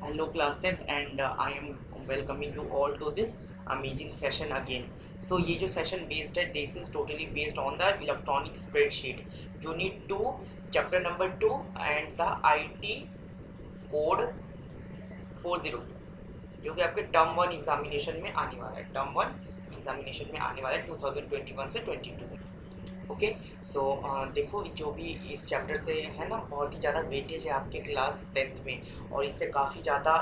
Hello class 10th and I am welcoming you all to this amazing session again. So ये जो session based है this is totally based on the electronic spreadsheet. Unit 2 chapter number 2 and the IT code 40 जो कि आपके term 1 examination में आने वाला है टर्म 1 एग्जामिनेशन में आने वाला है 2021 से 22 ओके सो देखो जो भी इस चैप्टर से है ना बहुत ही ज़्यादा वेटेज है आपके क्लास 10th में और इससे काफ़ी ज़्यादा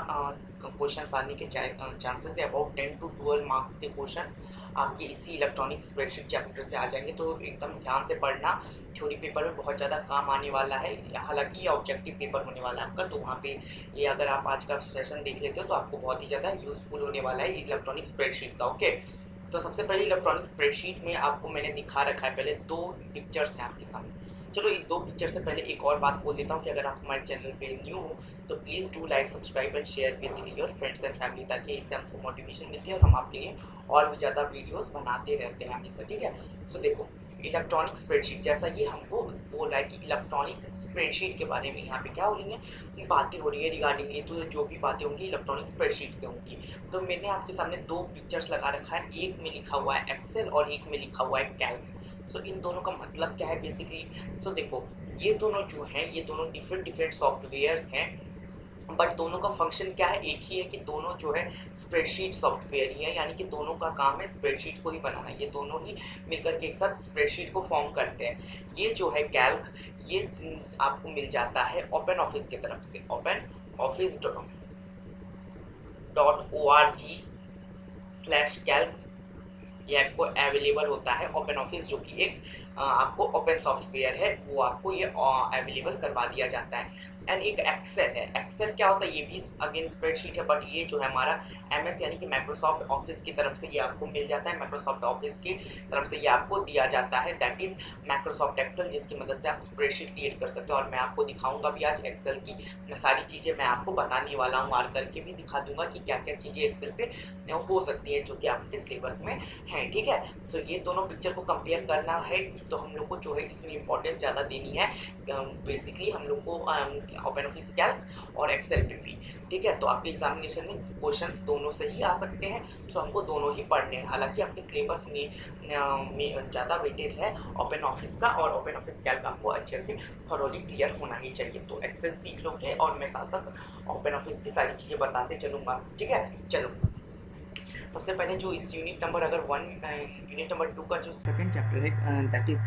क्वेश्चंस आने के चांसेस है अबाउट 10 to 12 मार्क्स के क्वेश्चंस आपके इसी इलेक्ट्रॉनिक स्प्रेडशीट चैप्टर से आ जाएंगे। तो एकदम ध्यान से पढ़ना, थ्योरी पेपर में बहुत ज़्यादा काम आने वाला है। हालांकि ये ऑब्जेक्टिव पेपर होने वाला है आपका, तो वहाँ पे ये अगर आप आज का सेशन देख लेते हो तो आपको बहुत ही ज़्यादा यूजफुल होने वाला है इलेक्ट्रॉनिक स्प्रेडशीट का। ओके तो सबसे पहले इलेक्ट्रॉनिक स्प्रेडशीट में आपको मैंने दिखा रखा है, पहले दो पिक्चर्स हैं आपके सामने। चलो इस दो पिक्चर से पहले एक और बात बोल देता हूँ कि अगर आप हमारे चैनल पे न्यू हो तो please do like subscribe and share with your friends and family, ताकि इससे हमको मोटिवेशन मिलती है और हम आपके लिए और भी ज़्यादा वीडियोस बनाते रहते हैं हमेशा। ठीक है, सो देखो इलेक्ट्रॉनिक स्प्रेडशीट, जैसा कि हमको बोल रहा है कि इलेक्ट्रॉनिक स्प्रेडशीट के बारे में यहाँ पे क्या हो रही है, बातें हो रही है रिगार्डिंग ये। तो जो भी बातें होंगी इलेक्ट्रॉनिक स्प्रेडशीट से होंगी। तो मैंने आपके सामने दो पिक्चर्स लगा रखा है, एक में लिखा हुआ है एक्सेल और एक में लिखा हुआ है कैल्क। सो इन दोनों का मतलब क्या है बेसिकली। सो देखो ये दोनों जो हैं ये दोनों डिफरेंट सॉफ्टवेयर्स हैं, बट दोनों का फंक्शन क्या है, एक ही है कि दोनों जो है स्प्रेडशीट सॉफ्टवेयर ही है, यानी कि दोनों का काम है स्प्रेडशीट को ही बनाना। ये दोनों ही मिलकर के एक साथ स्प्रेडशीट को फॉर्म करते हैं। ये जो है कैल्क, ये आपको मिल जाता है ओपन ऑफिस की तरफ से, ओपन ऑफिस .org/कैल्क ये आपको अवेलेबल होता है। ओपन ऑफिस जो कि एक आपको ओपन सॉफ्टवेयर है, वो आपको ये अवेलेबल करवा दिया जाता है। एंड एक एक्सेल है। एक्सेल क्या होता है, ये भी अगेन स्प्रेडशीट है, बट ये जो है हमारा एमएस यानी कि माइक्रोसॉफ्ट ऑफिस की तरफ से ये आपको मिल जाता है। माइक्रोसॉफ्ट ऑफिस की तरफ से ये आपको दिया जाता है, दैट इज़ माइक्रोसॉफ्ट एक्सेल, जिसकी मदद से आप स्प्रेडशीट क्रिएट कर सकते हो। और मैं आपको दिखाऊंगा भी आज एक्सेल की सारी चीज़ें मैं आपको बताने वाला हूँ, मार्क करके भी दिखा दूंगा कि क्या क्या चीज़ें एक्सेल पे हो सकती है जो कि आपके सिलेबस में है। ठीक है, तो ये दोनों पिक्चर को कंपेयर करना है तो हम लोग को जो है इसमें इंपॉर्टेंस ज़्यादा देनी है बेसिकली हम लोग को ओपन ऑफिस कैल्क और एक्सेल पे भी। ठीक है, तो आपके एग्जामिनेशन में क्वेश्चंस दोनों से ही आ सकते हैं, तो हमको दोनों ही पढ़ने हैं। हालांकि आपके सिलेबस में ज़्यादा वेटेज है ओपन ऑफिस का, और ओपन ऑफिस कैल्क आपको अच्छे से थॉरोली क्लियर होना ही चाहिए। तो एक्सेल सीख लोगे और मैं साथ साथ ओपन ऑफिस की सारी चीज़ें बताते चलूँगा। ठीक है, चलो सबसे पहले जो इस यूनिट नंबर अगर यूनिट नंबर 2 का जो सेकंड चैप्टर है दैट इज़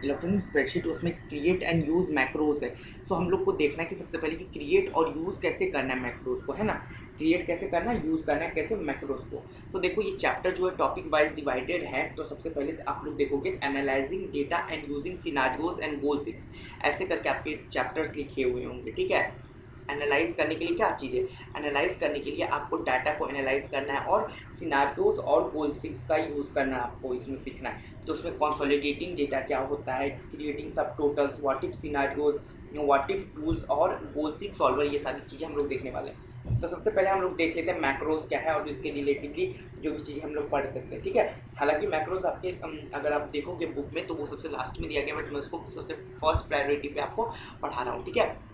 इलेक्ट्रॉनिक स्प्रेडशीट, उसमें क्रिएट एंड यूज़ मैक्रोज है। सो हम लोग को देखना है कि सबसे पहले कि क्रिएट और यूज़ कैसे करना है मैक्रोज को, है ना। क्रिएट कैसे करना है, यूज़ करना है कैसे मैक्रोज को। सो देखो ये चैप्टर जो है टॉपिक वाइज डिवाइडेड है। तो सबसे पहले आप लोग देखोगे analysing data and using scenarios and goal 6, ऐसे करके आपके चैप्टर्स लिखे हुए होंगे। ठीक है, एनालाइज करने के लिए क्या चीज़ है, एनालाइज करने के लिए आपको डाटा को एनालाइज करना है और सिनारियोज और गोल 6 का यूज़ करना आपको इसमें सीखना है। तो उसमें कंसोलिडेटिंग डेटा क्या होता है, क्रिएटिंग सब totals, what if scenarios, what if tools और गोल 6 सॉल्वर, ये सारी चीज़ें हम लोग देखने वाले हैं। तो सबसे पहले हम लोग देख लेते हैं मैक्रोज क्या है और इसके रिलेटिवली जो भी चीज़ें हम लोग पढ़ सकते हैं। ठीक है, हालांकि मैक्रोज आपके अगर आप देखोगे बुक में तो वो सबसे लास्ट में दिया गया, बट मैं उसको सबसे फर्स्ट प्रायोरिटी पे आपको पढ़ा रहा हूँ। ठीक है,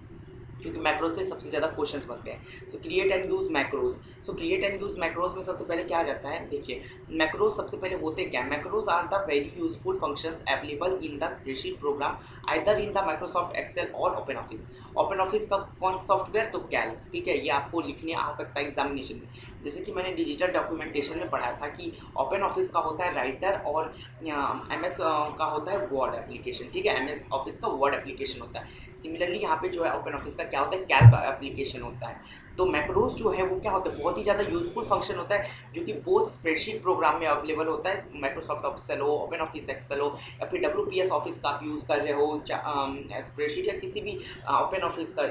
क्योंकि मैक्रोज से सबसे ज़्यादा क्वेश्चंस बनते हैं। सो create and use macros. So create and use macros में सबसे पहले क्या आ जाता है, देखिए मैक्रोज सबसे पहले होते क्या, macros are the very useful functions available in the spreadsheet program either in the Microsoft Excel और ओपन ऑफिस। ओपन ऑफिस का कौन सा सॉफ्टवेयर, तो कैल्क। ठीक है, ये आपको लिखने आ सकता है एग्जामिनेशन में। जैसे कि मैंने डिजिटल डॉक्यूमेंटेशन में पढ़ा था कि ओपन ऑफिस का होता है राइटर और एम एस का होता है वर्ड एप्लीकेशन। ठीक है, एम एस ऑफिस का वर्ड एप्लीकेशन होता है। सिमिलरली यहाँ पे जो है ओपन ऑफिस का क्या होता है, कैल्क एप्लीकेशन होता है। तो मैक्रोज जो है वो क्या होता है, बहुत ही ज़्यादा यूजफुल फंक्शन होता है जो कि बोथ स्प्रेडशीट प्रोग्राम में अवेलेबल होता है, माइक्रोसॉफ्ट एक्सेल हो, ओपन ऑफिस एक्सेल हो, या फिर WPS ऑफिस का आप यूज़ कर रहे हो, स्प्रेडशीट या किसी भी ओपन ऑफिस का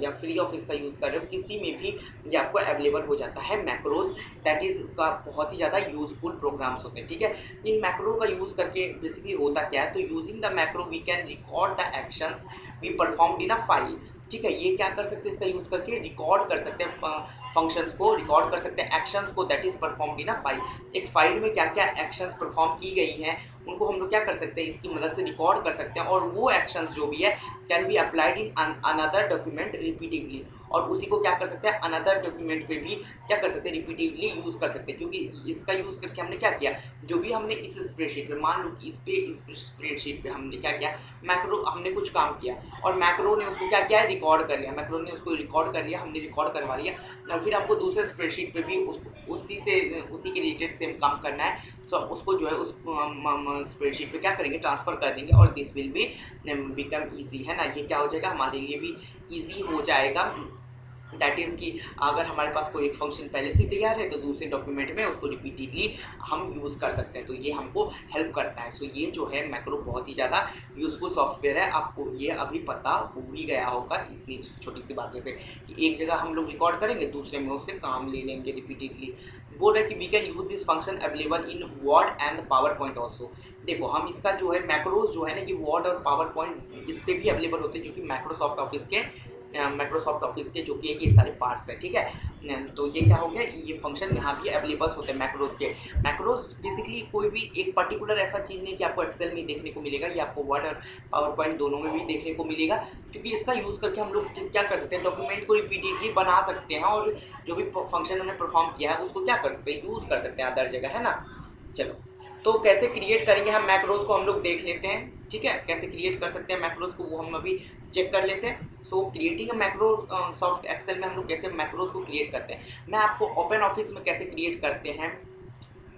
या फ्री ऑफिस का यूज़ कर रहे हो, किसी में भी ये आपको अवेलेबल हो जाता है मैक्रोज। दैट इज़ का बहुत ही ज़्यादा यूजफुल प्रोग्राम्स होते हैं। ठीक है, इन मैक्रो का यूज़ करके बेसिकली होता क्या है, तो using the macro we can record the actions we performed in a file. ठीक है, ये क्या कर सकते हैं, इसका यूज करके रिकॉर्ड कर सकते हैं, फंक्शंस को रिकॉर्ड कर सकते हैं, एक्शंस को, that is performed in a file. एक फाइल में क्या क्या एक्शंस परफॉर्म की गई हैं उनको हम लोग क्या कर सकते हैं, इसकी मदद से रिकॉर्ड कर सकते हैं, और वो एक्शंस जो भी है can be applied in another document repetitively, और उसी को क्या कर सकते हैं अनदर डॉक्यूमेंट पे भी क्या कर सकते हैं रिपीटिवली यूज़ कर सकते हैं। क्योंकि इसका यूज़ करके हमने क्या किया, जो भी हमने इस स्प्रेडशीट में, मान लो कि इस स्प्रेडशीट पे हमने क्या किया, मैक्रो हमने कुछ काम किया और मैक्रो ने उसको क्या किया है, रिकॉर्ड कर लिया, मैक्रो ने उसको रिकॉर्ड कर लिया, हमने रिकॉर्ड करवा लिया, और फिर हमको दूसरे स्प्रेडशीट पे भी उसको उसी के रिलेटेड सेम काम करना है, तो उसको जो है उस स्प्रेडशीट पे क्या करेंगे, ट्रांसफ़र कर देंगे, और this will be become easy, है ना, ये क्या हो जाएगा हमारे लिए भी ईजी हो जाएगा। दैट इज़ कि अगर हमारे पास कोई एक फंक्शन पहले से ही तैयार है तो दूसरे डॉक्यूमेंट में उसको रिपीटेडली हम यूज़ कर सकते हैं, तो ये हमको हेल्प करता है। सो ये जो है मैक्रो बहुत ही ज़्यादा यूज़फुल सॉफ्टवेयर है, आपको ये अभी पता हो ही गया होगा इतनी छोटी सी बातें से, कि एक जगह हम लोग रिकॉर्ड करेंगे, दूसरे में उससे काम ले लेंगे रिपीटेडली। बोल रहा है कि we can use this function available in Word and PowerPoint also. देखो हम इसका जो है मैक्रोज जो है ना, कि वर्ड और पावर पॉइंट इस पर भी अवेलेबल होते हैं, जो कि माइक्रोसॉफ्ट ऑफिस के जो कि ये सारे पार्ट्स हैं, ठीक है। तो ये क्या हो गया, ये फंक्शन यहाँ भी अवेलेबल होते हैं मैक्रोज के। मैक्रोज बेसिकली कोई भी एक पर्टिकुलर ऐसा चीज़ नहीं कि आपको एक्सेल में देखने को मिलेगा, ये आपको वर्ड और पावर पॉइंट दोनों में भी देखने को मिलेगा, क्योंकि इसका यूज़ करके हम लोग क्या कर सकते हैं, डॉक्यूमेंट को रिपीटेडली बना सकते हैं, और जो भी फंक्शन हमने परफॉर्म किया है उसको क्या कर सकते हैं, यूज़ कर सकते हैं अदर जगह, है ना। चलो, तो कैसे क्रिएट करेंगे हम मैक्रोज को हम लोग देख लेते हैं, ठीक है, कैसे क्रिएट कर सकते हैं मैक्रोज को वो हम अभी चेक कर लेते हैं। So creating a macro soft Excel में हम लोग कैसे मैक्रोज को क्रिएट करते हैं, मैं आपको ओपन ऑफिस में कैसे क्रिएट करते हैं,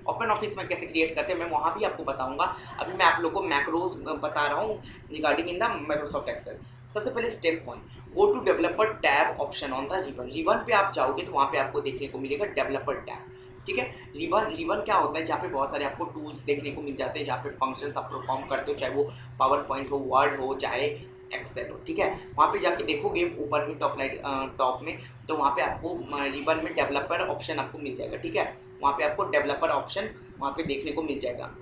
ओपन ऑफिस में कैसे क्रिएट करते हैं मैं वहाँ भी आपको बताऊंगा। अभी मैं आप लोग को मैक्रोज बता रहा हूँ regarding in the Microsoft Excel. सबसे पहले step 1, go to developer tab option on the ribbon. Ribbon पे आप जाओगे तो वहाँ पे आपको देखने को मिलेगा डेवलपर टैब, ठीक है। रिबन रिबन क्या होता है, जहाँ पे बहुत सारे आपको टूल्स देखने को मिल जाते हैं, जहाँ पे फंक्शंस आप परफॉर्म करते हो, चाहे वो पावर पॉइंट हो, वर्ड हो, चाहे एक्सेल हो, ठीक है। वहाँ पे जाके देखोगे ऊपर में टॉप में, तो वहाँ पे आपको रिबन में डेवलपर ऑप्शन आपको मिल जाएगा, ठीक है। वहाँ पे आपको डेवलपर ऑप्शन वहाँ पे देखने को मिल जाएगा।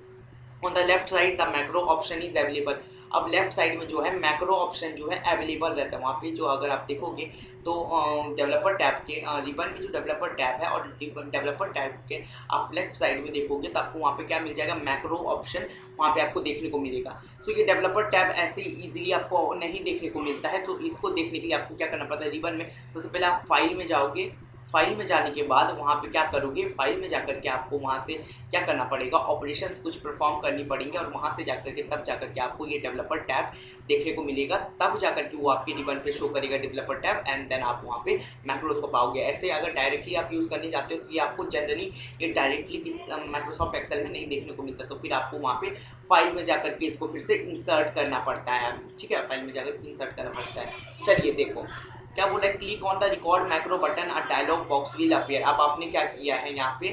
On the left side the macro option is available. अब लेफ्ट साइड में जो है मैक्रो ऑप्शन जो है अवेलेबल रहता है, वहाँ पे जो अगर आप देखोगे तो डेवलपर टैब के रिबन में जो डेवलपर टैब है, और डेवलपर टैब के आप लेफ्ट साइड में देखोगे तो आपको वहाँ पे क्या मिल जाएगा, मैक्रो ऑप्शन वहाँ पे आपको देखने को मिलेगा। सो ये डेवलपर टैब ऐसे इजीली आपको नहीं देखने को मिलता है, तो इसको देखने के लिए आपको क्या करना पड़ता है, रिबन में सबसे पहले आप फाइल में जाओगे, फाइल में जाने के बाद वहाँ पे क्या करोगे, फाइल में जाकर के आपको वहाँ से क्या करना पड़ेगा, ऑपरेशंस कुछ परफॉर्म करनी पड़ेंगे, और वहाँ से जाकर के तब जाकर के आपको ये डेवलपर टैब देखने को मिलेगा, तब जाकर के वो आपके रिबन पे शो करेगा डेवलपर टैब, एंड देन आप वहाँ पे मैक्रोज को पाओगे। ऐसे अगर डायरेक्टली आप यूज़ करने जाते हो तो ये आपको जनरली ये डायरेक्टली किस माइक्रोसॉफ्ट एक्सेल में नहीं देखने को मिलता, तो फिर आपको वहाँ पे फाइल में जाकर के इसको फिर से इंसर्ट करना पड़ता है, ठीक है, फाइल में जाकर इंसर्ट करना पड़ता है। चलिए देखो क्या बोला है, click on the record macro button, a dialog box will appear. अब आपने क्या किया है यहाँ पे,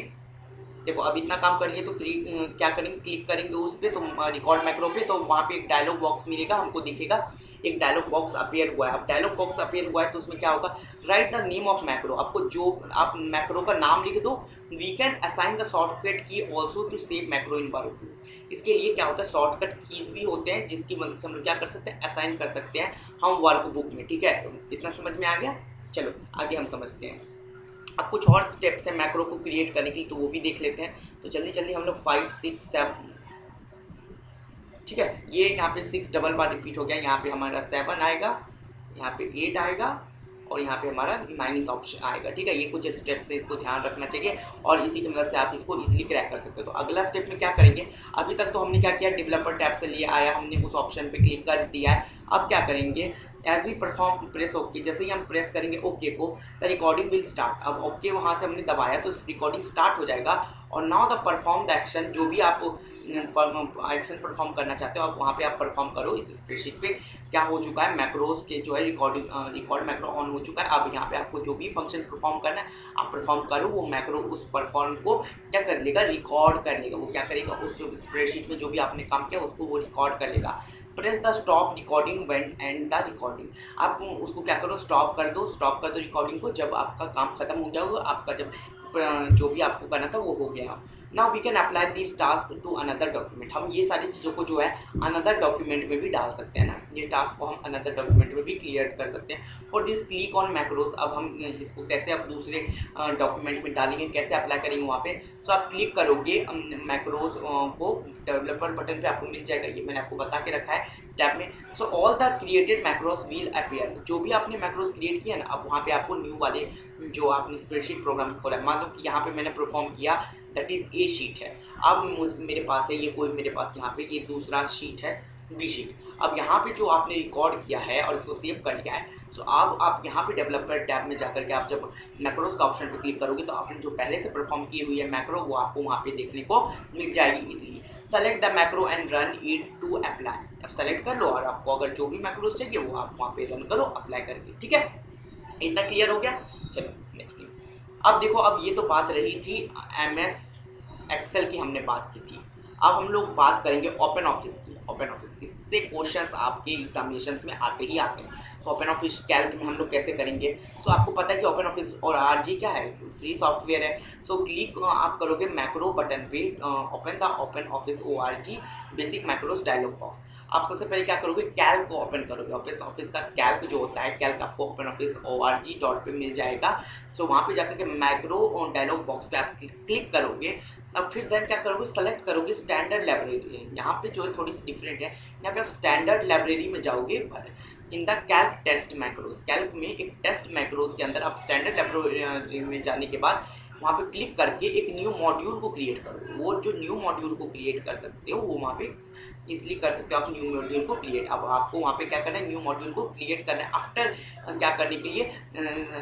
देखो अब इतना काम कर लिए तो क्या करेंगे, क्लिक करेंगे उस पर, तो रिकॉर्ड मैक्रो पे, तो वहाँ पे एक डायलॉग बॉक्स मिलेगा, हमको दिखेगा एक डायलॉग बॉक्स अपीयर हुआ है। अब डायलॉग बॉक्स अपीयर हुआ है तो उसमें क्या होगा, write the name of macro, आपको जो आप मैक्रो का नाम लिख दो। We can assign the shortcut key also to save macro in workflow. इसके लिए क्या होता है, शॉर्टकट कीज भी होते हैं जिसकी मदद से हम लोग क्या कर सकते हैं, असाइन कर सकते हैं हम वर्कबुक में, ठीक है। इतना समझ में आ गया, चलो आगे हम समझते हैं। अब कुछ और स्टेप्स हैं मैक्रो को क्रिएट करने के लिए, तो वो भी देख लेते हैं। तो जल्दी जल्दी हम लोग 5 6 7, ठीक है, ये यहाँ पे 6 डबल बार रिपीट हो गया, यहाँ पे हमारा 7 आएगा, यहाँ पे 8 आएगा, और यहाँ पे हमारा 9th ऑप्शन आएगा, ठीक है। ये कुछ स्टेप्स है, इसको ध्यान रखना चाहिए, और इसी की मदद से आप इसको इजीली क्रैक कर सकते हो। तो अगला स्टेप में क्या करेंगे, अभी तक तो हमने क्या किया, डेवलपर टैब से लिए आया, हमने उस ऑप्शन पे क्लिक कर दिया है। अब क्या करेंगे, as we perform press okay, जैसे ही हम प्रेस करेंगे ओके को, द रिकॉर्डिंग विल स्टार्ट। अब ओके वहाँ से हमने दबाया तो रिकॉर्डिंग स्टार्ट हो जाएगा, और now the perform the action, जो भी आप एक्शन परफॉर्म करना चाहते हो आप वहाँ पे आप परफॉर्म करो। इस स्प्रेडशीट पे क्या हो चुका है, मैक्रोज के जो है रिकॉर्ड मैक्रो ऑन हो चुका है। अब यहाँ पे आपको जो भी फंक्शन परफॉर्म करना है आप परफॉर्म करो, वो मैक्रो उस परफॉर्म को क्या कर लेगा, रिकॉर्ड कर लेगा। वो क्या करेगा, उस स्प्रेडशीट में जो भी आपने काम किया उसको वो रिकॉर्ड कर लेगा। Press the stop recording when and the recording, आप उसको क्या करो, स्टॉप कर दो रिकॉर्डिंग को, जब आपका काम खत्म हो गया हो, आपका जब जो भी आपको करना था वो हो गया। Now we can apply this task to another document. हम ये सारी चीज़ों को जो है अनदर डॉक्यूमेंट में भी डाल सकते हैं ना, ये टास्क को हम अनदर डॉक्यूमेंट में भी क्लियर कर सकते हैं। For this click on macros. अब हम इसको कैसे अब दूसरे डॉक्यूमेंट में डालेंगे, कैसे अप्लाई करेंगे वहाँ पे। सो आप क्लिक करोगे मैक्रोज को, डेवलपर बटन पे आपको मिल जाएगा, ये मैंने आपको बता के रखा है टैब में। So all the created macros will appear. जो भी आपने मैक्रोज क्रिएट किया ना, अब वहाँ पे आपको न्यू वाले जो आपने स्प्रेडशीट प्रोग्राम खोला है, मान लो कि यहाँ पे मैंने परफॉर्म किया, दैट इज ए शीट है। अब मेरे पास है ये कोई, मेरे पास यहाँ पे ये दूसरा शीट है बी शीट। अब यहाँ पे जो आपने रिकॉर्ड किया है और इसको सेव कर लिया है, सो अब आप यहाँ पे डेवलपर टैब में जाकर के आप जब मैक्रोज का ऑप्शन पे क्लिक करोगे तो आपने जो पहले से परफॉर्म की हुई है मैक्रो वो आपको वहाँ पे देखने को मिल जाएगी easily. Select the macro and run it to apply. अब सेलेक्ट कर लो और आपको अगर जो भी मैक्रोज चाहिए वो आप वहाँ पे रन करो अप्लाई करके, ठीक है। इतना क्लियर हो गया। चलो नेक्स्ट थिंग। अब देखो, अब ये तो बात रही थी एमएस एक्सेल की, हमने बात की थी। अब हम लोग बात करेंगे ओपन ऑफिस की। ओपन ऑफिस, इससे क्वेश्चंस आपके एग्जामिनेशंस में आते ही आते हैं। सो ओपन ऑफिस कैल्क में हम लोग कैसे करेंगे। सो आपको पता है कि ओपन ऑफिस और आरजी क्या है, फ्री सॉफ्टवेयर है। सो क्लिक आप करोगे मैक्रो बटन पे, open the Open Office ORG basic macros dialog box. आप सबसे पहले क्या करोगे, कैल्क को ओपन करोगे। ओपन ऑफिस का कैल्क जो होता है, कैल्क आपको ओपन ऑफिस ओआरजी डॉट पे मिल जाएगा। सो वहाँ पे जाकर के मैक्रो डायलॉग बॉक्स पे आप क्लिक करोगे। अब फिर देन क्या करोगे, सेलेक्ट करोगे स्टैंडर्ड लाइब्रेरी। यहाँ पे जो है थोड़ी सी डिफरेंट है, यहाँ पे आप स्टैंडर्ड लाइब्रेरी में जाओगे। In the Calc test macros, Calc में एक टेस्ट मैक्रोज के अंदर आप स्टैंडर्ड लाइब्रेरी में जाने के बाद वहाँ पे क्लिक करके एक न्यू मॉड्यूल को क्रिएट करो। वो जो न्यू मॉड्यूल को क्रिएट कर सकते हो वो वहाँ पे इजीली कर सकते हो आप न्यू मॉड्यूल को क्रिएट। अब आपको वहाँ पे क्या करना है, न्यू मॉड्यूल को क्रिएट करना है। आफ्टर क्या करने के लिए,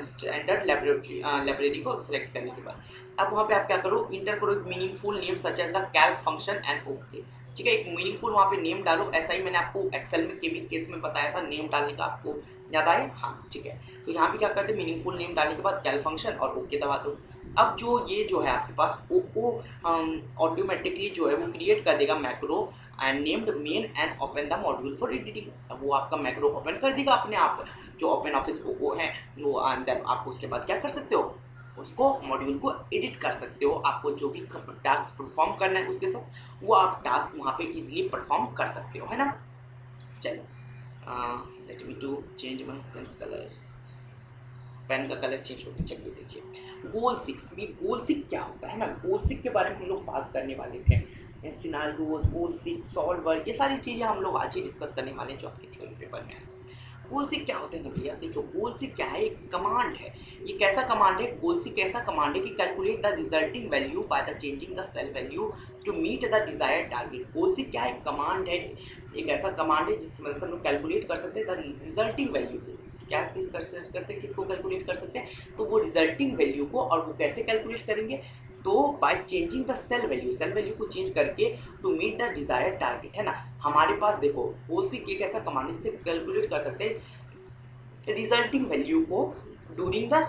स्टैंडर्ड लाइब्रेरी को सिलेक्ट करने के बाद अब वहाँ पे आप क्या करो, इंटर करो एक meaningful name such as the Calc function and okay. ठीक है, एक मीनिंगफुल वहाँ पे नेम डालो। ऐसा ही मैंने आपको एक्सेल में के भी केस में बताया था नेम डालने का, आपको याद आए। हाँ ठीक है। तो यहाँ पे क्या करते हैं, मीनिंगफुल नेम डालने के बाद कैल्क फंक्शन और ओके दबा दो। अब जो ये जो है आपके पास ओको ऑटोमेटिकली जो है वो क्रिएट कर देगा macro and named main and open the module for editing. अब वो आपका मैक्रो ओपन कर देगा अपने आप, जो ओपन ऑफिस ओको है वो। अंदर आप उसके बाद क्या कर सकते हो, उसको मॉड्यूल को एडिट कर सकते हो। आपको जो भी टास्क परफॉर्म करना है उसके साथ वो आप टास्क वहाँ पे इजीली परफॉर्म कर सकते हो, है ना। चलो let me to change my pen's colour. Pen का कलर चेंज होगा। चलिए देखिए, गोल 6। ये गोल 6 क्या होता है ना, गोल 6 के बारे में हम लोग बात करने वाले थे। सिनारियोज, गोल 6, सॉल्वर, ये सारी चीज़ें हम लोग आज ही डिस्कस करने वाले हैं जो आपके थ्योरी पेपर में है। गोल सीक क्या होते हैं ना भैया, देखो गोल सीक क्या है, एक कमांड है। ये कैसा कमांड है, गोल सीक कैसा कमांड है कि calculate the resulting value by the changing the cell value to meet the desired target. Goal seek क्या है, कमांड है, एक ऐसा कमांड है जिसकी मदद से हम लोग कैलकुलेट कर सकते हैं द रिजल्टिंग वैल्यू को। क्या कर सकते हैं, किसको कैलकुलेट कर सकते हैं, तो वो रिजल्टिंग वैल्यू को। और वो कैसे कैलकुलेट करेंगे, तो by changing the cell value, cell value को चेंज करके to meet the desired target, है ना। हमारे पास देखो गोल सीक एक ऐसा कमांड है जिससे कैलकुलेट कर सकते हैं रिजल्टिंग वैल्यू को ड्यूरिंग द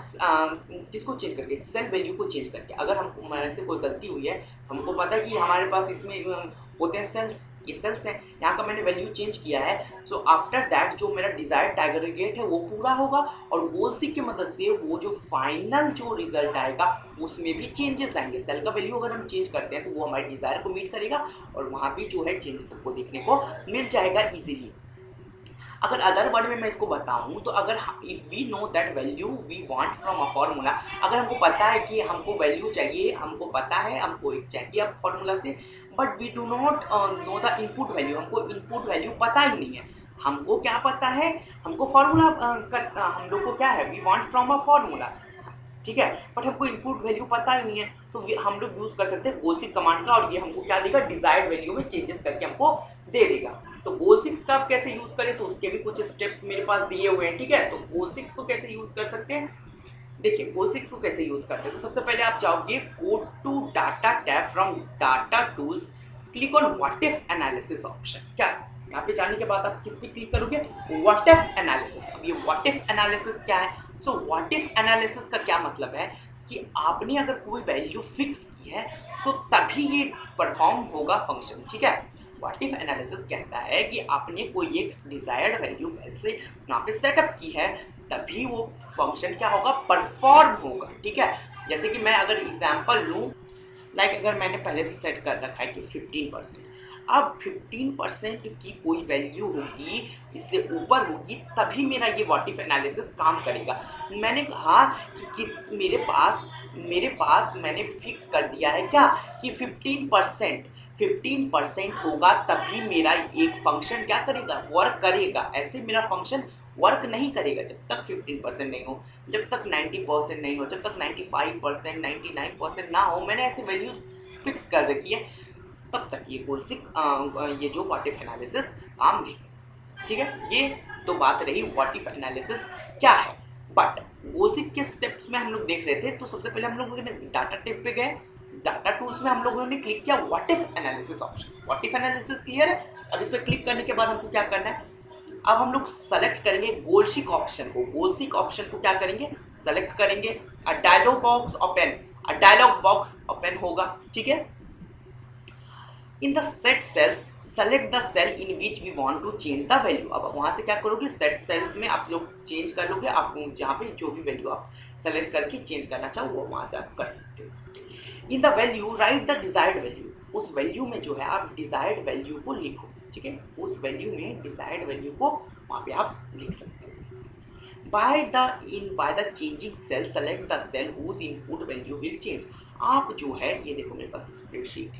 किसको चेंज करके, सेल वैल्यू को चेंज करके। अगर हम हमारे से कोई गलती हुई है, हमको पता है कि हमारे पास इसमें होते हैं सेल्स, ये सेल्स हैं, यहाँ का मैंने वैल्यू चेंज किया है। सो आफ्टर दैट जो मेरा डिजायर्ड टारगेट है वो पूरा होगा। और गोल सीक की मदद से वो जो फाइनल जो रिजल्ट आएगा उसमें भी चेंजेस आएंगे। सेल का वैल्यू अगर हम चेंज करते हैं तो वो हमारे डिजायर को मीट करेगा और वहाँ भी जो है चेंजेस हमको देखने को मिल जाएगा इजीली। अगर अदर वर्ड में मैं इसको बताऊं तो अगर if we know that value we want from a formula, अगर हमको पता है कि हमको वैल्यू चाहिए, हमको पता है हमको एक चाहिए अब फार्मूला से, but we do not know the input value, हमको इनपुट वैल्यू पता ही नहीं है। हमको क्या पता है, हमको फार्मूला हम लोग को क्या है, we want from a formula, ठीक है, बट हमको इनपुट वैल्यू पता ही नहीं है। तो हम लोग यूज कर सकते हैं गोल सीक कमांड का और ये हमको क्या देगा, डिजायर्ड वैल्यू में चेंजेस करके हमको दे देगा। तो गोल सिक्स का आप कैसे यूज करें, तो उसके भी कुछ स्टेप्स मेरे पास दिए हुए हैं, ठीक है। तो गोल सिक्स को कैसे यूज कर सकते हैं, देखिए गोल सिक्स को कैसे यूज करते हैं। तो सबसे पहले आप जाओगे go to data tab from data tools, click on what if analysis option. क्या यहाँ पे जाने के बाद आप किस पे क्लिक करोगे, व्हाट इफ एनालिसिस। अब ये व्हाट इफ एनालिसिस क्या है, सो व्हाट इफ एनालिसिस का क्या मतलब है कि आपने अगर कोई वैल्यू फिक्स की है सो तभी ये परफॉर्म होगा फंक्शन, ठीक है। व्हाट इफ एनालिसिस कहता है कि आपने कोई एक डिजायर्ड वैल्यू पहले से यहाँ पे सेटअप की है, तभी वो फंक्शन क्या होगा, परफॉर्म होगा, ठीक है। जैसे कि मैं अगर एग्जांपल लूँ, लाइक अगर मैंने पहले से सेट कर रखा है कि 15%, अब 15% की कोई वैल्यू होगी, इससे ऊपर होगी, तभी मेरा ये व्हाट इफ एनालिसिस काम करेगा। मैंने कहा कि किस मेरे पास मैंने फिक्स कर दिया है क्या कि 15% होगा तभी मेरा एक फंक्शन क्या करेगा, वर्क करेगा। ऐसे मेरा फंक्शन वर्क नहीं करेगा जब तक 15% नहीं हो, जब तक 90% नहीं हो, जब तक 95%, 99% ना हो। मैंने ऐसे वैल्यू फिक्स कर रखी है, तब तक ये ये जो व्हाट इफ एनालिसिस काम नहीं। ठीक है, ये तो बात रही व्हाट इफ एनालिसिस क्या है। बट गोलसिक के स्टेप्स में हम लोग देख रहे थे, तो सबसे पहले हम लोग डाटा टाइप पे गए, डाटा टूल्स में हम लोगों ने क्लिक किया what if analysis option. What if analysis clear है। अब इस पर क्लिक करने के बाद हमको क्या करना है, अब हम लोग सेलेक्ट करेंगे गोलसिक ऑप्शन को। गोलसिक ऑप्शन को क्या करेंगे, सेलेक्ट करेंगे। A dialog box open, a dialog box open होगा। ठीक है, in the set cells select the cell in which we want to change the value. अब वहां से क्या करोगे, सेट सेल्स में आप लोग चेंज कर लोगे। आप जहाँ पे जो भी वैल्यू आप सेलेक्ट करके चेंज करना चाहो वो वहां से आप कर सकते हो। In the value right the desired value. उस वैल्यू में जो है आप डिजायर्ड वैल्यू को लिखो। ठीक है, उस वैल्यू में डिजायर्ड वैल्यू को वहां पे आप लिख सकते हो। By the changing cell select the cell whose input value will change. आप जो है ये देखो मेरे पास स्प्रेडशीट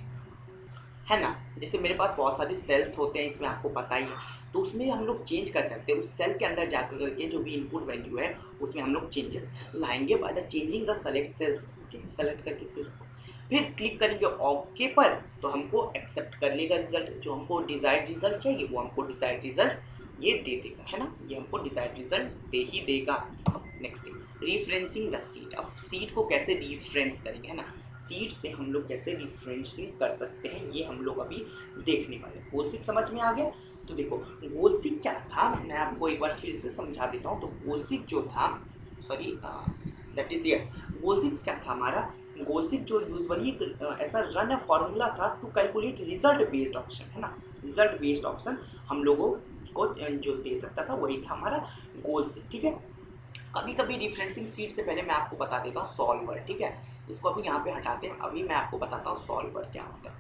है ना, जैसे मेरे पास बहुत सारे सेल्स होते हैं, इसमें आपको पता ही है, तो उसमें हम लोग चेंज कर सकते हैं। उस सेल के अंदर जाकर करके जो भी इनपुट वैल्यू है उसमें हम लोग चेंजेस लाएंगे by the changing the select cells. Okay, select करके सेल्स को फिर क्लिक करेंगे ओके पर, तो हमको एक्सेप्ट कर लेगा रिजल्ट। जो हमको डिजायर्ड रिजल्ट चाहिए वो हमको डिजायर्ड रिजल्ट ये दे देगा, है ना, ये हमको डिजायर्ड रिजल्ट दे ही देगा। Next referencing the seat. अब सीट को कैसे रिफरेंस करेंगे, है ना, सीट से हम लोग कैसे रिफरेंसिंग कर सकते हैं ये हम लोग अभी देखने वाले हैं। गोल सीक समझ में आ गया। तो देखो गोल सीक क्या था, मैं आपको एक बार फिर से समझा देता हूँ। तो गोल सीक जो था, sorry that is yes, goal seek क्या था हमारा, गोल सीक जो यूजुअली ऐसा रन फॉर्मूला था to calculate result based option, है ना, रिजल्ट बेस्ड ऑप्शन हम लोगों को जो दे सकता था वही था हमारा गोल सीक। ठीक है, कभी कभी रिफरेंसिंग सीट से पहले मैं आपको बता देता हूँ सॉल्वर। ठीक है, इसको अभी यहाँ पे हटाते हैं, अभी मैं आपको बताता हूँ सॉल्वर क्या होता है।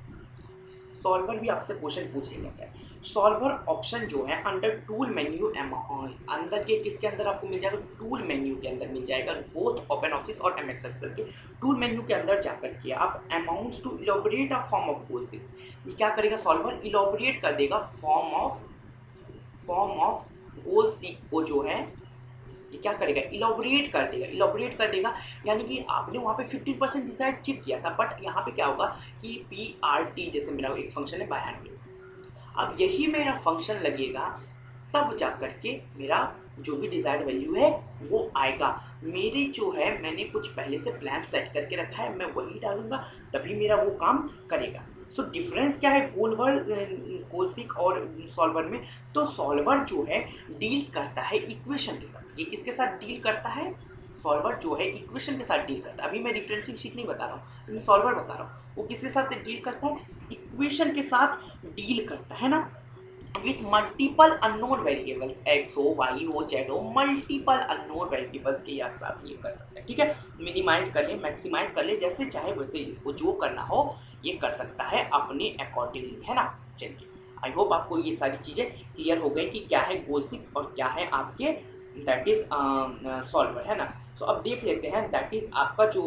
सॉल्वर भी आपसे क्वेश्चन पूछ लिया जाता है। सॉल्वर ऑप्शन जो है अंडर टूल मेन्यू अंदर के किसके अंदर आपको मिल जाएगा, टूल मेन्यू के अंदर मिल जाएगा। बोथ ओपन ऑफिस और एमएस एक्सेल के टूल मेन्यू के अंदर जाकर के आप amounts to elaborate a form of goal 6, ये क्या करेगा, सॉल्वर इलोबरेट कर देगा फॉर्म ऑफ गोल सीक को जो है ये क्या करेगा, इलोबरेट कर देगा। इलोबरेट कर देगा यानी कि आपने वहाँ पे 15% डिजायर्ड चेक किया था, बट यहाँ पे क्या होगा कि पी आर टी, जैसे मेरा एक फंक्शन है बाय, अब यही मेरा फंक्शन लगेगा तब जा करके मेरा जो भी डिजायर्ड वैल्यू है वो आएगा। मेरे जो है मैंने कुछ पहले से प्लान सेट करके रखा है, मैं वही डालूंगा तभी मेरा वो काम करेगा। सो डिफरेंस क्या है गोलसीक और सॉल्वर में, तो सॉल्वर जो है डील्स करता है इक्वेशन के साथ। ये किसके साथ डील करता है, सॉल्वर जो है इक्वेशन के साथ डील करता है। अभी मैं डिफरेंशियल शीट नहीं बता रहा हूँ, मैं सॉल्वर बता रहा हूँ। वो किसके साथ डील करता है, इक्वेशन के साथ डील करता है ना, with multiple unknown variables x हो y हो z हो, मल्टीपल अननोन वेरिएबल्स के या साथ ये कर सकते हैं। ठीक है, मिनिमाइज कर ले, मैक्सिमाइज कर ले, जैसे चाहे वैसे इसको जो करना हो ये कर सकता है अपने अकॉर्डिंगली, है ना। चलिए, आई होप आपको ये सारी चीजें क्लियर हो गई कि क्या है गोल 6 और क्या है आपके दैट इज सॉल्वर, है ना। सो अब देख लेते हैं दैट इज आपका जो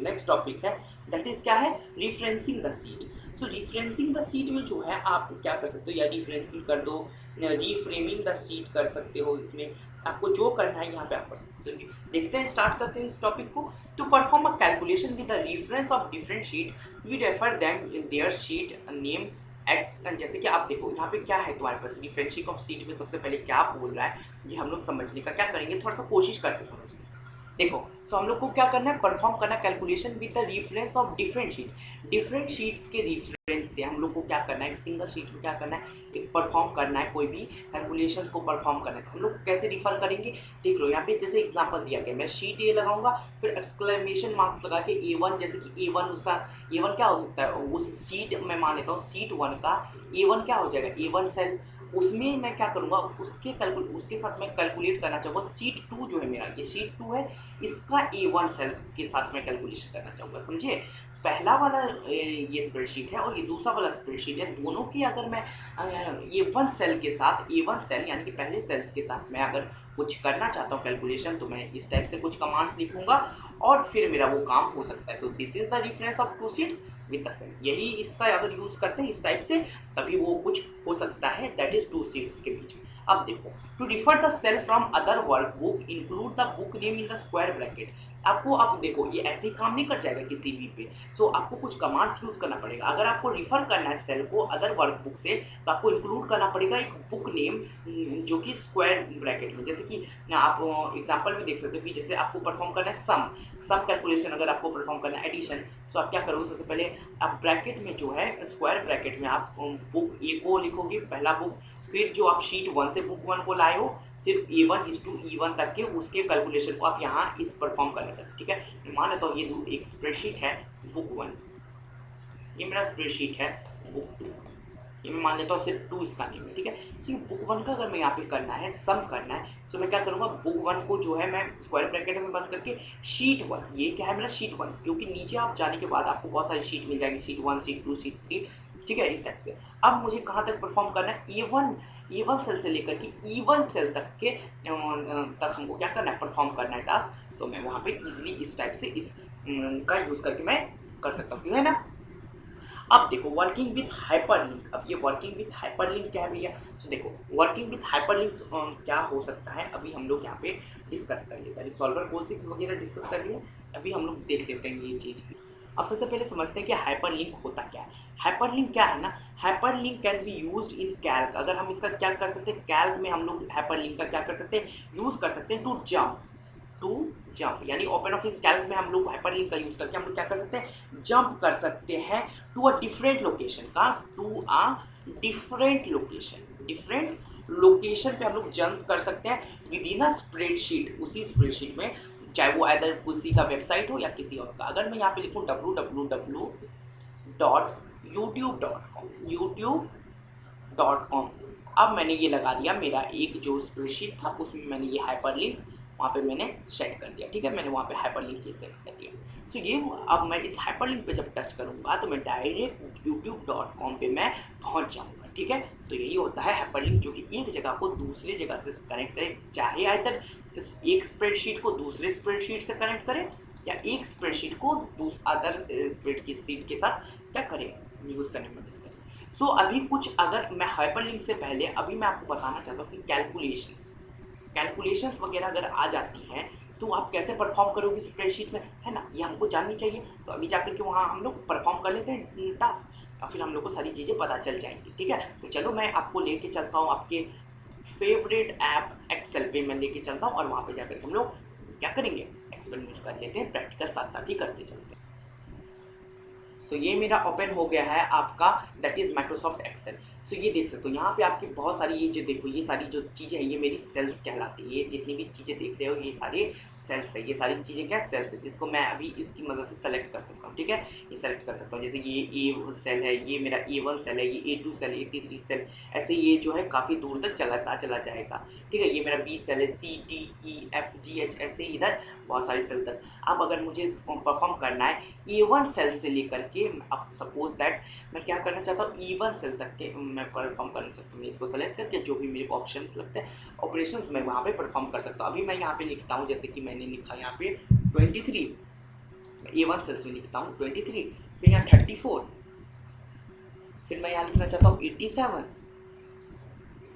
नेक्स्ट टॉपिक है दैट इज क्या है, referencing the seat. So referencing the seat में जो है आप क्या कर सकते हो, या रिफरेंसिंग कर दो, रीफ्रेमिंग द सीट कर सकते हो, इसमें आपको जो करना है यहाँ पे आप कर सकते हो। देखते हैं, स्टार्ट करते हैं इस टॉपिक को। To perform a calculation with the reference of different sheet we refer them in their sheet name x. जैसे कि आप देखो यहाँ पे क्या है तुम्हारे पास, रिफरेंसिंग ऑफ सीट में सबसे पहले क्या बोल रहा है ये हम लोग समझने का क्या करेंगे, थोड़ा सा कोशिश करके समझने का। देखो, सो हम लोग को क्या करना है, परफॉर्म करना calculation with the reference of different sheet. Different sheets के रेफरेंस से हम लोग को क्या करना है, एक सिंगल शीट में क्या करना है, एक परफॉर्म करना है, कोई भी कैलकुलेशंस को परफॉर्म करना है। तो हम लोग कैसे रिफर करेंगे, देख लो यहाँ पे जैसे एग्जांपल दिया गया, मैं शीट ए लगाऊंगा, फिर एक्सक्लेमेशन मार्क्स लगा के ए1, जैसे कि ए1 उसका ए1 क्या हो सकता है, उस शीट में मान लेता हूँ शीट 1 का ए1 क्या हो जाएगा, ए1 सेल, उसमें मैं क्या करूँगा उसके साथ मैं कैलकुलेट करना चाहूँगा सीट 2 जो है मेरा, ये सीट 2 है, इसका A1 सेल्स के साथ मैं कैलकुलेशन करना चाहूँगा, समझे। पहला वाला ये स्प्रेडशीट है और ये दूसरा वाला स्प्रेडशीट है, दोनों की अगर मैं ये वन सेल के साथ A1 सेल यानी कि पहले सेल्स के साथ मैं अगर कुछ करना चाहता हूँ कैलकुलेशन, तो मैं इस टाइप से कुछ कमांड्स लिखूंगा और फिर मेरा वो काम हो सकता है। तो this is the difference of two sheets with the cell. यही इसका अगर यूज करते हैं इस टाइप से, तभी वो कुछ हो सकता है, दैट इज टू शीट्स के बीच में। अब देखो, to differ the cell from other workbook include the book name in the square bracket. आपको अब देखो ये ऐसे ही काम नहीं कर जाएगा किसी भी पे, सो आपको कुछ कमांड्स यूज करना पड़ेगा। अगर आपको रिफर करना है सेल को अदर वर्क बुक से, तो आपको इंक्लूड करना पड़ेगा एक बुक नेम जो कि स्क्वायर ब्रैकेट में। जैसे कि आप एग्जांपल में देख सकते हो कि जैसे आपको परफॉर्म करना है सम कैलकुलेशन, अगर आपको परफॉर्म करना है एडिशन, सो आप क्या करोगे, सबसे पहले आप ब्रैकेट में जो है स्क्वायर ब्रैकेट में आप बुक ए को लिखोगे, पहला बुक, फिर जो आप शीट 1 से बुक 1 को लाए हो, फिर A1 इज टू E1 तक के उसके कैलकुलेशन को आप यहाँ इस परफॉर्म करना चाहते हो। ठीक है, मान लेता हूँ ये एक स्प्रेडशीट है बुक 1, ये मेरा स्प्रेडशीट है बुक 2, ये मैं मान लेता हूँ सिर्फ 2 इसका नेम है। ठीक है, तो ये बुक 1 का अगर मैं यहाँ पे करना है सम करना है, तो मैं क्या करूँगा, बुक 1 को जो है मैं स्क्वायर ब्रैकेट में बंद करके शीट 1, ये क्या है मेरा शीट 1, क्योंकि नीचे आप जाने के बाद आपको बहुत सारी शीट मिल जाएगी, शीट 1, शीट 2, शीट 3। ठीक है, इस टाइप से। अब मुझे कहाँ तक परफॉर्म करना है, ए वन सेल से लेकर के E1 सेल तक के तक हमको क्या करना है, परफॉर्म करना है टास्क। तो मैं वहाँ पे इजीली इस टाइप से इस का यूज़ करके मैं कर सकता हूँ, है ना। अब देखो वर्किंग विथ हाइपरलिंक, अब ये वर्किंग विथ हाइपरलिंक क्या है भैया, तो देखो वर्किंग विथ हाइपरलिंक क्या हो सकता है, अभी हम लोग यहाँ पे डिस्कस कर लेते हैं। सॉल्वर गोल 6 वगैरह डिस्कस कर लिए, अभी हम लोग देख लेते हैं ये चीज़ भी। अब सबसे पहले समझते हैं कि हाइपरलिंक होता क्या है। हाइपरलिंक क्या है ना, hyperlink can be used in Calc. अगर हम इसका क्या कर सकते हैं, कैल्क में हम लोग हाइपरलिंक का क्या कर सकते हैं, यूज कर सकते हैं टू जंप, यानी ओपन ऑफिस कैल्क में हम लोग हाइपरलिंक का यूज करके हम लोग क्या कर सकते हैं, जंप कर सकते हैं टू अ डिफरेंट लोकेशन का, टू अ डिफरेंट लोकेशन पे हम लोग जंप कर सकते हैं विद इन अ स्प्रेडशीट, उसी स्प्रेडशीट में, चाहे वो अदर किसी का वेबसाइट हो या किसी और का। अगर मैं यहाँ पे लिखूँ www.youtube.com, अब मैंने ये लगा दिया, मेरा एक जो स्प्रेडशीट था उसमें मैंने ये हाइपरलिंक वहाँ पे मैंने सेट कर दिया। ठीक है, मैंने वहाँ पे हाइपरलिंक ये सेट कर दिया। तो ये अब मैं इस हाइपरलिंक पे जब टच करूँगा तो मैं डायरेक्ट youtube.com पे मैं पहुँच जाऊँगा। ठीक है, तो यही होता है हाइपरलिंक, जो कि एक जगह को दूसरी जगह से कनेक्ट करे, चाहे आइदर इस एक स्प्रेडशीट को दूसरे स्प्रेडशीट से कनेक्ट करे या एक स्प्रेडशीट को अदर स्प्रेड की शीट के साथ क्या करे, यूज़ करने में मदद करे। सो अभी कुछ अगर मैं हाइपरलिंक से पहले अभी मैं आपको बताना चाहता हूँ कि कैलकुलेशंस वगैरह अगर आ जाती हैं तो आप कैसे परफॉर्म करोगे स्प्रेडशीट में, है ना, ये हमको जाननी चाहिए। तो अभी जाकर के वहाँ हम लोग परफॉर्म कर लेते हैं टास्क और फिर हम लोग को सारी चीज़ें पता चल जाएंगी। ठीक है, तो चलो मैं आपको लेके चलता हूँ आपके फेवरेट ऐप एक्सेल पे, मैं लेके चलता हूँ और वहाँ पे जाकर हम लोग क्या करेंगे, एक्सपेरिमेंट कर लेते हैं, प्रैक्टिकल साथ साथ ही करते चलते हैं। सो ये मेरा ओपन हो गया है आपका, दैट इज़ माइक्रोसॉफ्ट एक्सेल। सो ये देख सकते हो यहाँ पे आपकी बहुत सारी ये जो देखो ये सारी जो चीज़ें हैं ये मेरी सेल्स कहलाती है। ये जितनी भी चीज़ें देख रहे हो ये सारे सेल्स है, ये सारी चीज़ें क्या सेल्स है, जिसको मैं अभी इसकी मदद से सेलेक्ट कर सकता हूँ। ठीक है, ये सेलेक्ट कर सकता हूँ, जैसे कि ये ए सेल है, ये मेरा A1 सेल है, ये A2 सेल, A3 सेल, ऐसे ये जो है काफ़ी दूर तक चला जाएगा। ठीक है, ये मेरा B सेल है, C, D, E, F, G, H, ऐसे इधर बहुत सारे सेल तक। अब अगर मुझे परफॉर्म करना है A1 सेल से लेकर के, अब सपोज दैट मैं क्या करना चाहता हूँ E1 सेल तक के मैं परफॉर्म करना चाहता हूँ, मैं इसको सेलेक्ट करके जो भी मेरे को ऑप्शंस लगते हैं ऑपरेशंस मैं वहाँ पे परफॉर्म कर सकता हूँ। अभी मैं यहाँ पे लिखता हूँ, जैसे कि मैंने लिखा यहाँ पे 23, A1 सेल्स में लिखता हूँ 23, फिर यहाँ 34, फिर मैं यहाँ लिखना चाहता हूँ 87,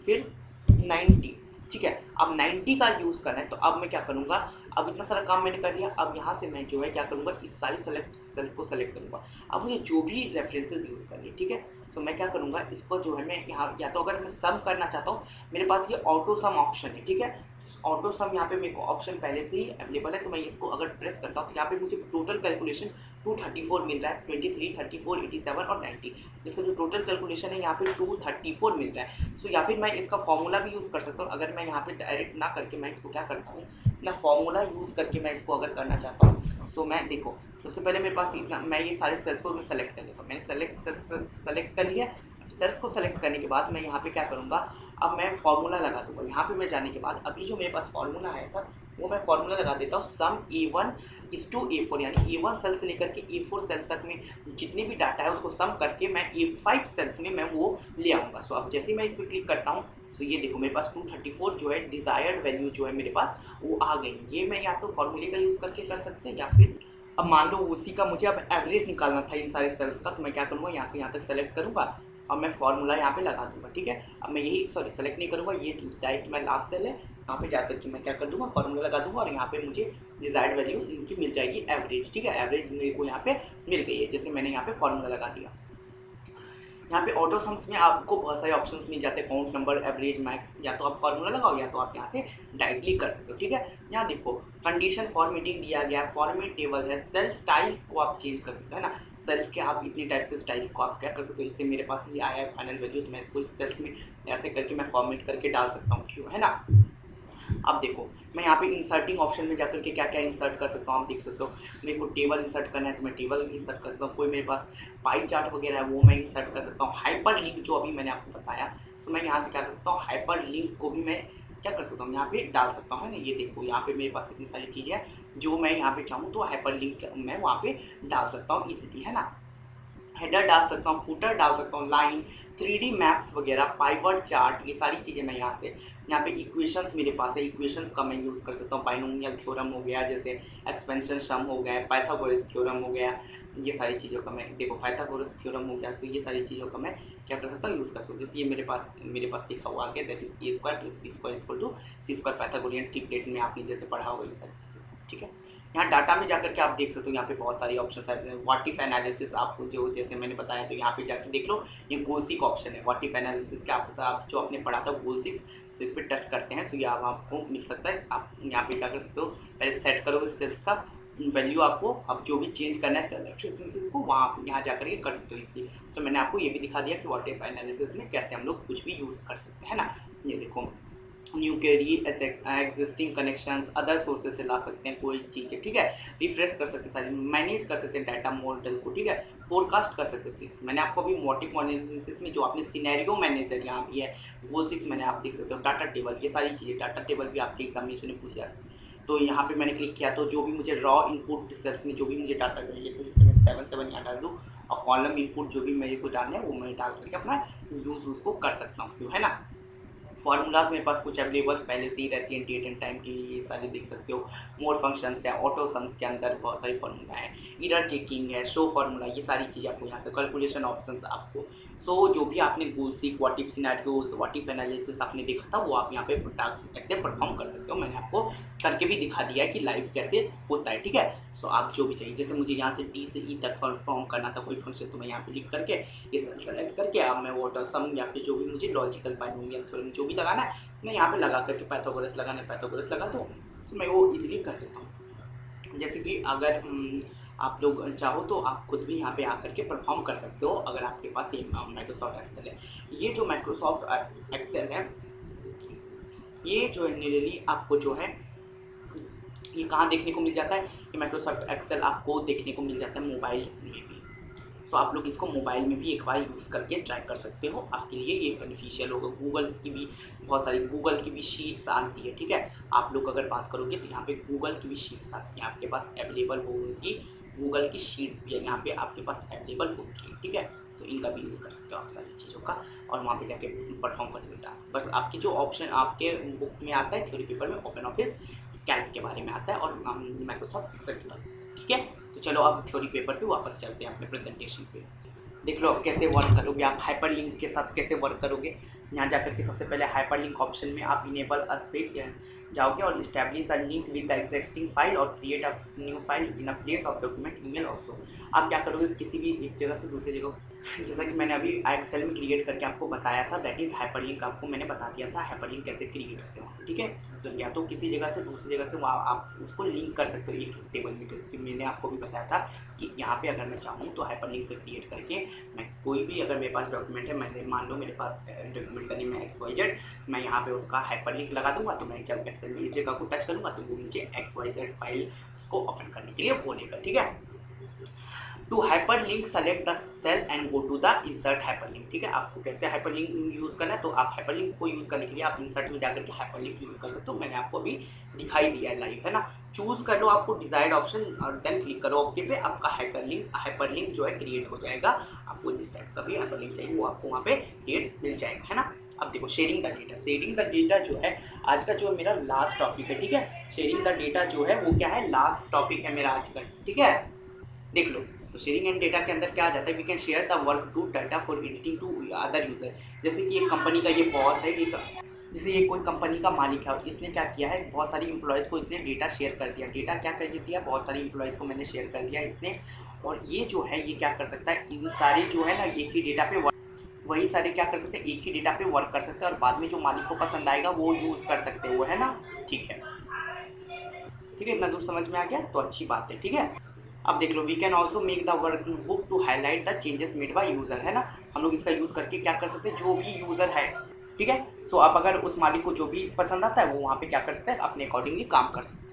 फिर 90। ठीक है, अब 90 का यूज़ करना है, तो अब मैं क्या करूँगा, अब इतना सारा काम मैंने कर लिया, अब यहाँ से मैं जो है क्या करूँगा, इस सारी सेल्स को सेलेक्ट करूँगा। अब मुझे जो भी रेफरेंसेस यूज़ करनी है, ठीक है, सो मैं क्या करूँगा, इसको जो है मैं यहाँ, या तो अगर मैं सम करना चाहता हूँ, मेरे पास ये ऑटो सम ऑप्शन है। ठीक है, ऑटो सम यहाँ पे मेरे को ऑप्शन पहले से ही अवेलेबल है, तो मैं इसको अगर प्रेस करता हूँ तो यहाँ पे मुझे टोटल कैलकुलेशन 234 मिल रहा है, 23, 34, 87 और 90, इसका जो टोटल कैलकुलेशन है यहाँ पे 234 मिल रहा है। सो या फिर मैं इसका फॉर्मूला भी यूज़ कर सकता हूँ। अगर मैं यहाँ पे डायरेक्ट ना करके मैं इसको क्या करता हूँ, मैं फॉर्मूला यूज़ करके मैं इसको अगर करना चाहता हूँ, सो मैं देखो सबसे पहले मेरे पास इतना, मैं ये सारे सेल्स को मैं सेलेक्ट कर लेता हूँ, मैंने सेलेक्ट कर लिया। सेल्स को सेलेक्ट करने के बाद मैं यहाँ पे क्या करूँगा, अब मैं फॉर्मूला लगा दूँगा। यहाँ पे मैं जाने के बाद अभी जो मेरे पास फॉर्मूला आया था वो मैं फॉर्मूला लगा देता हूँ सम A1 इज टू A4, यानी A1 सेल से लेकर के A4 सेल तक में जितनी भी डाटा है उसको सम करके मैं A5 सेल्स में मैं वो ले आऊँगा। सो अब जैसे ही मैं इस पर क्लिक करता हूँ तो ये देखो मेरे पास 234 जो है डिज़ायर्ड वैल्यू जो है मेरे पास वो आ गई। ये मैं या तो फॉर्मूले का यूज़ करके कर सकते हैं या फिर अब मान लो उसी का मुझे अब एवरेज निकालना था इन सारे सेल्स का, तो मैं क्या करूँगा यहाँ से यहाँ तक सेलेक्ट करूँगा और मैं फॉर्मूला यहाँ पे लगा दूँगा। ठीक है, अब मैं यही सेलेक्ट नहीं करूँगा, ये डायरेक्ट मैं लास्ट सेल है यहाँ पे जाकर के मैं क्या कर दूँगा फॉर्मूला लगा दूँगा और यहाँ पे मुझे डिजायर्ड वैल्यू इनकी मिल जाएगी एवरेज। ठीक है, एवरेज मेरे को यहाँ पे मिल गई है जैसे मैंने यहाँ पे फॉर्मूला लगा दिया। यहाँ पे ऑटो सम्स में आपको बहुत सारे ऑप्शंस मिल जाते हैं, काउंट नंबर, एवरेज, मैक्स, या तो आप फॉर्मूला लगाओ या तो आप यहाँ से डायरेक्टली कर सकते हो। ठीक है, यहाँ देखो कंडीशन फॉर्मेटिंग दिया गया, फॉर्मेट टेबल है, सेल स्टाइल्स को आप चेंज कर सकते हो, है ना। सेल्स के आप इतनी टाइप से स्टाइल्स को आप क्या कर सकते हो, जैसे मेरे पास ये आया है फाइनल वैल्यू, तो मैं इसको इस सेल्स में ऐसे करके मैं फॉर्मेट करके डाल सकता हूँ, क्यों, है ना। अब देखो मैं यहाँ पे इंसर्टिंग ऑप्शन में जाकर के क्या क्या इंसर्ट कर सकता हूँ आप देख सकते हो। मेरे को टेबल इंसर्ट करना है तो मैं टेबल इंसर्ट कर सकता हूँ, कोई मेरे पास पाई चार्ट वगैरह है वो मैं इंसर्ट कर सकता हूँ। हाइपर लिंक जो अभी मैंने आपको बताया, तो मैं यहाँ से क्या कर सकता हूँ, हाइपर लिंक को भी मैं क्या कर सकता हूँ यहाँ पे डाल सकता हूँ, है ना। ये देखो यहाँ पे मेरे पास इतनी सारी चीज़ें हैं जो मैं यहाँ पे चाहूँ तो हाइपर लिंक मैं वहाँ पे डाल सकता हूँ इजीली, है ना। हेडर डाल सकता हूँ, फुटर डाल सकता हूँ, लाइन, 3D मैप्स वगैरह, पाइवट चार्ट, ये सारी चीज़ें मैं यहाँ पे इक्वेशंस मेरे पास है, इक्वेशंस का मैं यूज़ कर सकता हूँ। बाइनोमियल थ्योरम हो गया, जैसे एक्सपेंशन सम हो गया, पाइथागोरस थ्योरम हो गया, ये सारी चीज़ों का मैं देखो पाइथागोरस थ्योरम हो गया, तो ये सारी चीज़ों का मैं क्या कर सकता हूँ, यूज़ कर सकता हूँ। जैसे ये मेरे पास लिखा हुआ है that is A² + B² = C² Pythagorean triplet में आपने जैसे पढ़ा होगा ये सारी चीज़ें। ठीक है, यहाँ डाटा में जाकर के आप देख सकते हो, यहाँ पे बहुत सारी ऑप्शन है। व्हाट इफ एनालिसिस आपको जो जैसे मैंने बताया, तो यहाँ पे जाके देख लो, ये गोल सीक ऑप्शन है। व्हाट इफ एनालिसिस का आप जो आपने पढ़ा था गोल सीक्स, तो इस पर टच करते हैं तो ये आपको मिल सकता है। आप यहाँ पे क्या कर सकते हो, पहले सेट करो इस सेल्स का वैल्यू आपको, अब जो भी चेंज करना है सेल एफिशिएंसी को वहाँ आप यहाँ जाकर के कर सकते हो इसलिए। तो मैंने आपको ये भी दिखा दिया कि व्हाट इफ एनालिसिस में कैसे हम लोग कुछ भी यूज़ कर सकते हैं ना। ये देखो new query, existing connections, other sources से ला सकते हैं कोई चीज़ें। ठीक है, रिफ्रेश कर सकते हैं सारी, मैनेज कर सकते हैं डाटा मॉडल को। ठीक है, फोरकास्ट कर सकते हैं। मैंने आपको अभी मोटिव एनालिसिस में जो आपने सिनेरियो मैनेजर यहाँ भी है, वो 6 मैंने आप देख सकते हो, डाटा टेबल, ये सारी चीज़ें, डाटा टेबल भी आपके एग्जामिनेशन में पूछी जाती है। तो यहाँ पे मैंने क्लिक किया तो जो भी मुझे रॉ इनपुट सेल्स में जो भी मुझे डाटा चाहिए तो इसमें 7 यहाँ डाल दूँ और कॉलम इनपुट जो भी मेरे को डालना है वो मैं डाल करके अपना यूज़ उसको कर सकता हूँ, क्यों, है ना। फार्मूलाज मेरे पास कुछ अवेलेबल्स पहले से ही रहती हैं, डेट एंड टाइम की, ये सारे देख सकते हो। मोर फंक्शंस है, ऑटो सम्स के अंदर बहुत सारी फार्मूला है, इरर चेकिंग है, शो फार्मूला, ये सारी चीज़ें आपको यहाँ से, कैलकुलेशन ऑप्शंस आपको। सो जो भी आपने goal seek, what if scenarios, what if analysis आपने देखा था वो आप यहाँ पे टास्क ऐसे परफॉर्म कर सकते हो। मैंने आपको करके भी दिखा दिया है कि लाइव कैसे होता है। ठीक है, सो आप जो भी चाहिए, जैसे मुझे यहाँ से D से E तक परफॉर्म करना था कोई फंक्शन, तो मैं यहाँ पे लिख करके ये सेलेक्ट करके अब मैं वो सम या फिर जो भी मुझे लॉजिकल बाइनोमियल थ्योरम जो भी लगाना है मैं यहाँ पे लगा करके पाइथागोरस लगाना है पाइथागोरस लगा दूँ, तो मैं वो इजीली कर सकता हूँ। जैसे कि अगर आप लोग चाहो तो आप खुद भी यहाँ पे आकर के परफॉर्म कर सकते हो अगर आपके पास ये माइक्रोसॉफ्ट एक्सेल है। ये जो माइक्रोसॉफ्ट एक्सेल है ये जो है नियरली आपको जो है ये कहाँ देखने को मिल जाता है, ये माइक्रोसॉफ्ट एक्सेल आपको देखने को मिल जाता है मोबाइल में भी। सो आप लोग इसको मोबाइल में भी एक बार यूज़ करके ट्राई कर सकते हो, आपके लिए ये बेनिफिशियल होगा। गूगल्स की भी बहुत सारी गूगल की भी शीट्स आती है। ठीक है, आप लोग अगर बात करोगे तो यहाँ पे गूगल की भी शीट्स आती हैं आपके पास अवेलेबल होगी, गूगल की शीट्स भी है यहाँ पे आपके पास अवेलेबल होती है। ठीक है, तो इनका भी यूज़ कर सकते हो आप सारी चीज़ों का और वहाँ पे जाके परफॉर्म कर सकते हो टास्क। बस आपकी जो ऑप्शन आपके बुक में आता है थ्योरी पेपर में ओपन ऑफिस कैल्क के बारे में आता है और माइक्रोसॉफ्ट एक्सेल के बारे में। ठीक है, तो चलो अब थ्योरी पेपर पे वापस चलते हैं अपने प्रेजेंटेशन पे। देख लो अब कैसे वर्क करोगे आप हाइपर लिंक के साथ, कैसे वर्क करोगे। यहाँ जाकर के सबसे पहले हाइपर लिंक ऑप्शन में आप इनेबल अस पे जाओगे और establish a link with the existing file और create a new file in a place of document email also. आप क्या करोगे, किसी भी एक जगह से दूसरी जगह, जैसा कि मैंने अभी एक्सेल में क्रिएट करके आपको बताया था, दैट इज़ हाइपर लिंक, आपको मैंने बता दिया था हाइपर लिंक कैसे क्रिएट करते हो। ठीक है, तो या तो किसी जगह से दूसरी जगह से वहाँ आप उसको लिंक कर सकते हो एक टेबल में, जैसे कि मैंने आपको भी बताया था कि यहाँ पे अगर मैं चाहूँ तो हाइपर लिंक क्रिएट करके मैं कोई भी, अगर मेरे पास डॉक्यूमेंट है, मैंने मान लो मेरे पास डॉक्यूमेंट का नेम है XYZ, मैं यहाँ पे उसका हाइपर लिंक लगा दूंगा, तो मैं जब एक्सेल में इस जगह को टच करूँगा तो वो मुझे XYZ फाइल को ओपन करने के लिए बोलेगा। ठीक है, to hyperlink select the cell and go to the insert hyperlink. ठीक है, आपको कैसे हाइपरलिंक यूज़ करना है, तो आप हाइपरलिंक को यूज़ करने के लिए आप इंसर्ट में जाकर के हाइपरलिंक यूज़ कर सकते हो। मैंने आपको अभी दिखाई दिया है लाइव, है ना। चूज़ कर लो आपको डिजायर्ड ऑप्शन और देन क्लिक करो ओके पे, आपका हाइपरलिंक जो है क्रिएट हो जाएगा। आपको जिस टाइप का भी हाइपरलिंक चाहिए वो आपको वहाँ पे क्रिएट मिल जाएगा, है ना। अब देखो शेयरिंग द डेटा जो है आज का जो मेरा लास्ट टॉपिक है। ठीक है, शेयरिंग द डेटा जो है वो क्या है, लास्ट टॉपिक है मेरा आज का। ठीक है, देख लो। तो शेयरिंग एंड डेटा के अंदर क्या आ जाता है, we can share the work to data for editing to other user. जैसे कि एक कंपनी का ये बॉस है, जैसे ये कोई कंपनी का मालिक है और इसने क्या किया है, बहुत सारी इंप्लॉयज़ को इसने डेटा शेयर कर दिया। डेटा क्या कर दिया, बहुत सारी इंप्लॉयज़ को मैंने शेयर कर दिया इसने। और ये जो है ये क्या कर सकता है, इन सारे जो है ना एक ही डेटा पे वही सारे क्या कर सकते हैं, एक ही डेटा पे वर्क कर सकते हैं और बाद में जो मालिक को पसंद आएगा वो यूज़ कर सकते हैं वो, है ना। ठीक है, ठीक है, इतना दूर समझ में आ गया तो अच्छी बात है। ठीक है, अब देख लो, we can also make the workbook to highlight the changes made by user, है ना। हम लोग इसका यूज़ करके क्या कर सकते हैं, जो भी यूज़र है, ठीक है, सो आप अगर उस मालिक को जो भी पसंद आता है वो वहाँ पे क्या कर सकते हैं, अपने अकॉर्डिंगली काम कर सकते हैं।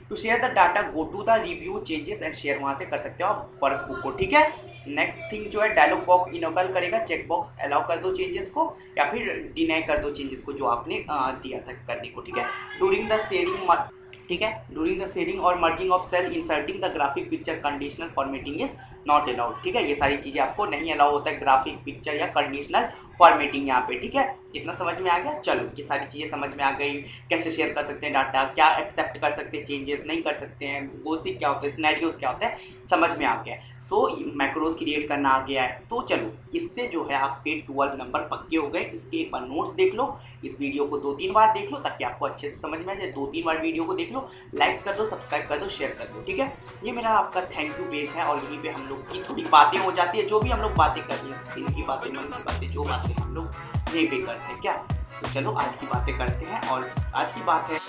To share the data go to the review changes and share वहाँ से कर सकते हो आप वर्क बुक को। ठीक है, नेक्स्ट थिंग जो है डायलॉग बॉक्स इनेबल करेगा, चेक बॉक्स अलाउ कर दो चेंजेस को या फिर डिनाई कर दो चेंजेस को जो आपने दिया था करने को। ठीक है, डूरिंग द शेयरिंग, ठीक है, डूरिंग द शेयरिंग और merging of cell inserting the graphic picture conditional formatting is not allowed. ठीक है, ये सारी चीज़ें आपको नहीं अलाउ होता है, ग्राफिक पिक्चर या कंडीशनल फॉर्मेटिंग यहाँ पे। ठीक है, इतना समझ में आ गया। चलो, ये सारी चीज़ें समझ में आ गई, कैसे शेयर कर सकते हैं डाटा, क्या एक्सेप्ट कर सकते हैं, चेंजेस नहीं कर सकते हैं, गोल्स क्या होते हैं, सिनेरियोज क्या होते हैं, समझ में आ गया। सो मैक्रोज क्रिएट करना आ गया है। तो चलो, इससे जो है आपके 12 नंबर पक्के हो गए। इसके एक बार नोट्स देख लो, इस वीडियो को 2-3 बार देख लो ताकि आपको अच्छे से समझ में आ जाए। 2-3 बार वीडियो को देख लो, लाइक कर दो, सब्सक्राइब कर दो, शेयर कर दो। ठीक है, ये मेरा आपका थैंक यू पेज है और यहीं पे हम लोग की थोड़ी बातें हो जाती है, जो भी हम लोग बातें करते हैं, दिल की बातें, मन की बातें, जो बातें हम लोग यहीं पे करते हैं। क्या, तो चलो आज की बातें करते हैं। और आज की बात है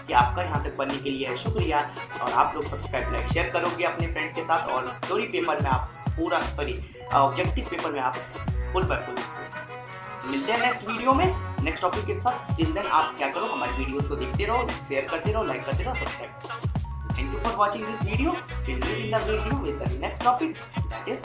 कि आपका यहाँ तक बनने के लिए शुक्रिया, और आप लोग सब्सक्राइब, लाइक, शेयर करोगे अपने फ्रेंड्स के साथ, और थ्योरी पेपर में आप पूरा ऑब्जेक्टिव पेपर में आप फुल बाय फुल। मिलते हैं नेक्स्ट वीडियो में नेक्स्ट टॉपिक के साथ। टिल देन आप क्या करो, हमारे वीडियोस को देखते रहो, शेयर करते रहो, लाइक करते रहो, सब्सक्राइब करो। Thank you for watching this video. We'll meet in the video with the next topic, that is